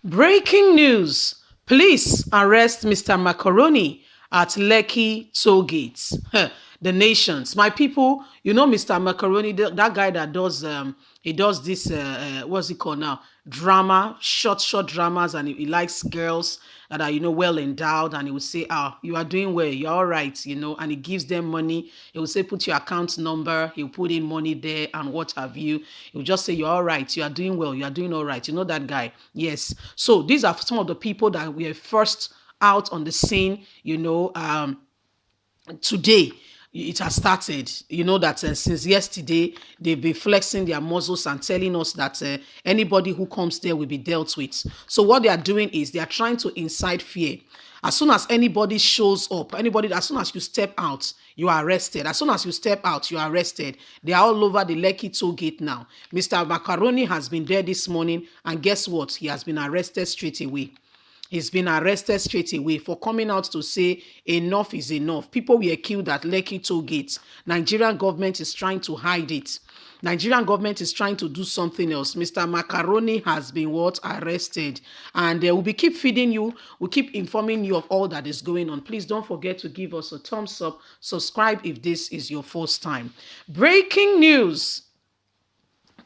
Breaking news. Police arrest Mr. Macaroni at Lekki toll gates. The nations. My people, you know Mr. Macaroni, that guy that does he does this what's it called now? Drama, short dramas, and he likes girls that are, well endowed, and he will say, you are doing well, you're all right, and he gives them money. He will say, put your account number, he'll put in money there and what have you. He'll just say, you're all right, you are doing well, you are doing all right. You know that guy. Yes. So these are some of the people that were first out on the scene, today. It has started. You know that since yesterday they've been flexing their muscles and telling us that anybody who comes there will be dealt with. So what they are doing is they are trying to incite fear. As soon as anybody shows up, as soon as you step out, you are arrested. As soon as you step out, you are arrested. They are all over the Lekki toll gate now. Mr. Macaroni has been there this morning, and guess what? He has been arrested straight away. He's been arrested straight away for coming out to say enough is enough. People were killed at Lekki toll gates. Nigerian government is trying to hide it. Nigerian government is trying to do something else. Mr. Macaroni has been arrested. And we'll be keep feeding you. We'll keep informing you of all that is going on. Please don't forget to give us a thumbs up. Subscribe if this is your first time. Breaking news.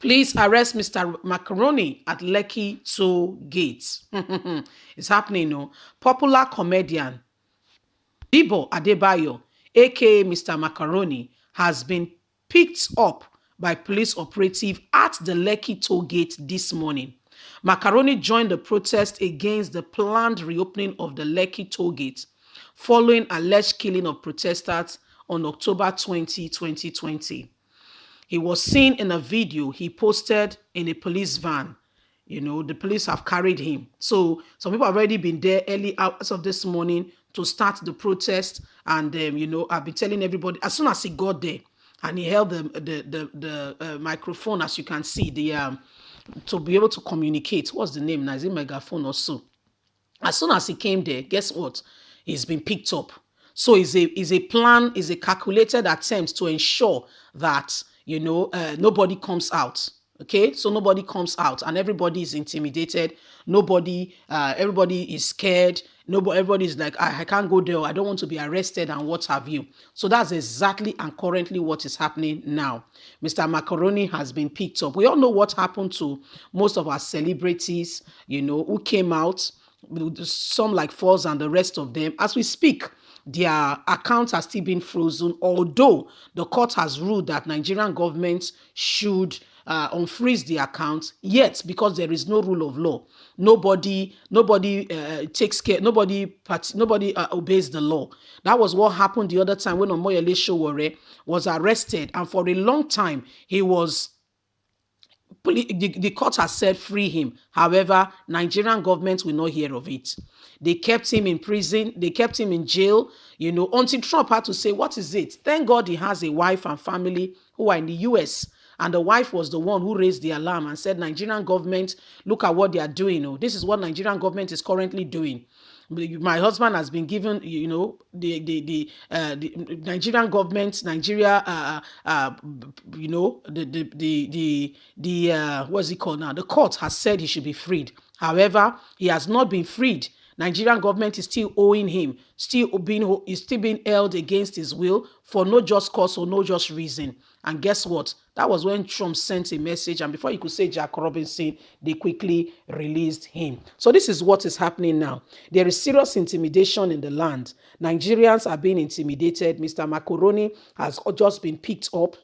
Please arrest Mr. Macaroni at Lekki toll gates. It's happening, no? Popular comedian Debo Adebayo, aka Mr. Macaroni, has been picked up by police operative at the Lekki toll gate this morning. Macaroni joined the protest against the planned reopening of the Lekki toll gate following alleged killing of protesters on October 20, 2020. He was seen in a video he posted in a police van. The police have carried him. So some people have already been there early hours of this morning to start the protest. And, I've been telling everybody, as soon as he got there and he held the microphone, as you can see, to be able to communicate. What's the name now? Is it megaphone or so? As soon as he came there, guess what? He's been picked up. So it's a plan, is a calculated attempt to ensure that nobody comes out. Okay, so nobody comes out and everybody is intimidated. Everybody is scared. Everybody is like, I can't go there. I don't want to be arrested and what have you. So that's exactly and currently what is happening now. Mr. Macaroni has been picked up. We all know what happened to most of our celebrities, who came out, some like Falz and the rest of them. As we speak, their accounts are still being frozen, although the court has ruled that Nigerian government should unfreeze the accounts. Yet, because there is no rule of law, nobody takes care, nobody obeys the law. That was what happened the other time when Omoyele Sowore was arrested, and for a long time he was. The court has said free him. However, Nigerian government will not hear of it. They kept him in prison. They kept him in jail, until Trump had to say, what is it? Thank God he has a wife and family who are in the US. And the wife was the one who raised the alarm and said, Nigerian government, look at what they are doing. Oh, this is what Nigerian government is currently doing. My husband has been given, the Nigerian government, Nigeria, what's it called now? The court has said he should be freed. However, he has not been freed. Nigerian government is still owing him, is still being held against his will for no just cause or no just reason. And guess what? That was when Trump sent a message, and before you could say Jack Robinson, they quickly released him. So this is what is happening now. There is serious intimidation in the land. Nigerians are being intimidated. Mr. Macaroni has just been picked up.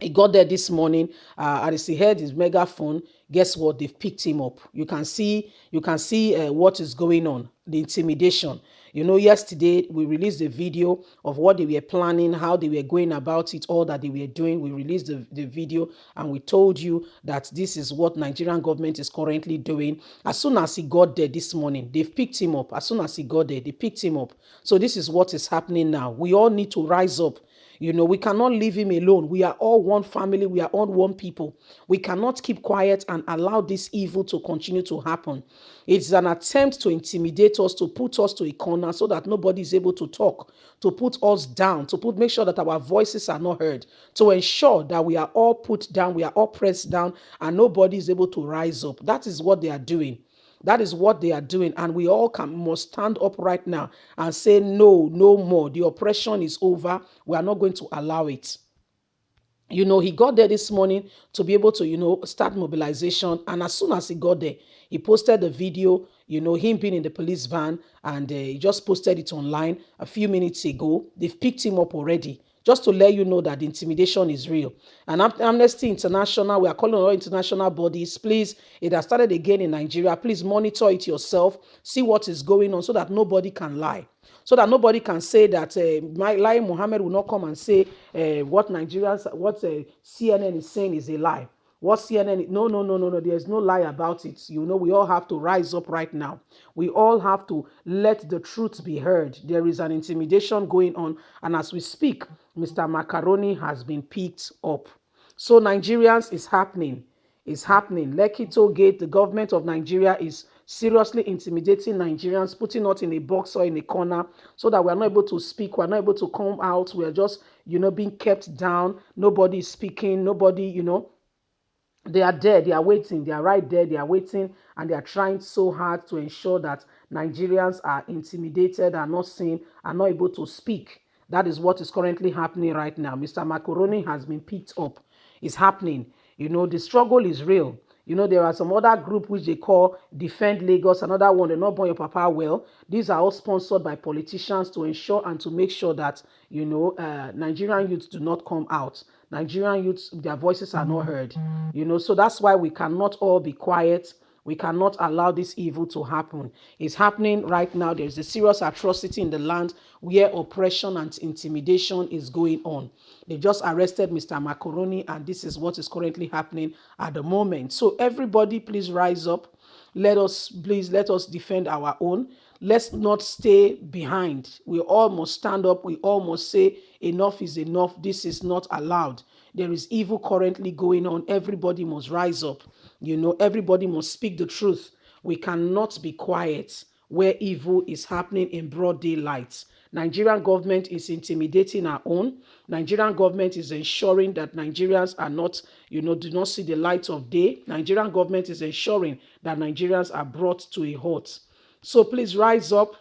He got there this morning, and as he heard his megaphone, guess what? They've picked him up. You can see what is going on, the intimidation. Yesterday we released a video of what they were planning, how they were going about it, all that they were doing. We released the video and we told you that this is what Nigerian government is currently doing. As soon as he got there this morning, they've picked him up. As soon as he got there, they picked him up. So this is what is happening now. We all need to rise up. We cannot leave him alone. We are all one family. We are all one people. We cannot keep quiet and allow this evil to continue to happen. It's an attempt to intimidate us, to put us to a corner so that nobody is able to talk, to put us down, make sure that our voices are not heard, to ensure that we are all put down, we are all pressed down, and nobody is able to rise up. That is what they are doing. That is what they are doing. And we all must stand up right now and say, no, no more. The oppression is over. We are not going to allow it. He got there this morning to be able to, start mobilization. And as soon as he got there, he posted the video, him being in the police van, and he just posted it online a few minutes ago. They've picked him up already, just to let you know that the intimidation is real. And Amnesty International, we are calling on all international bodies, please, it has started again in Nigeria. Please monitor it yourself, see what is going on so that nobody can lie. So that nobody can say that Lai Mohammed will not come and say what CNN is saying is a lie. What CNN, no, no, no, no, no, there's no lie about it. We all have to rise up right now. We all have to let the truth be heard. There is an intimidation going on. And as we speak, Mr. Macaroni has been picked up. So Nigerians, is happening. It's happening. Lekki Toll Gate, the government of Nigeria is seriously intimidating Nigerians, putting us in a box or in a corner so that we're not able to speak, we're not able to come out, we're just, being kept down. Nobody is speaking, nobody, they are there, they are waiting, they are right there, they are waiting, and they are trying so hard to ensure that Nigerians are intimidated, are not seen, are not able to speak. That is what is currently happening right now. Mr. Macaroni has been picked up. It's happening. The struggle is real. There are some other group which they call Defend Lagos, another one, They're Not Born Your Papa Well. These are all sponsored by politicians to ensure and to make sure that, Nigerian youths do not come out. Nigerian youths, their voices are not heard. So that's why we cannot all be quiet. We cannot allow this evil to happen. It's happening right now. There's a serious atrocity in the land where oppression and intimidation is going on. They just arrested Mr. Macaroni, and this is what is currently happening at the moment. So everybody, please rise up. Let us defend our own. Let's not stay behind. We all must stand up. We all must say enough is enough. This is not allowed. There is evil currently going on. Everybody must rise up. Everybody must speak the truth. We cannot be quiet where evil is happening in broad daylight. Nigerian government is intimidating our own. Nigerian government is ensuring that Nigerians are not, do not see the light of day. Nigerian government is ensuring that Nigerians are brought to a halt. So please rise up.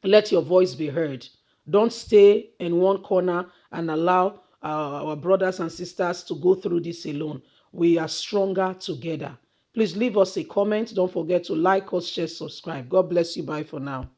Let your voice be heard. Don't stay in one corner and allow our brothers and sisters to go through this alone. We are stronger together. Please leave us a comment. Don't forget to like us, share, subscribe. God bless you. Bye for now.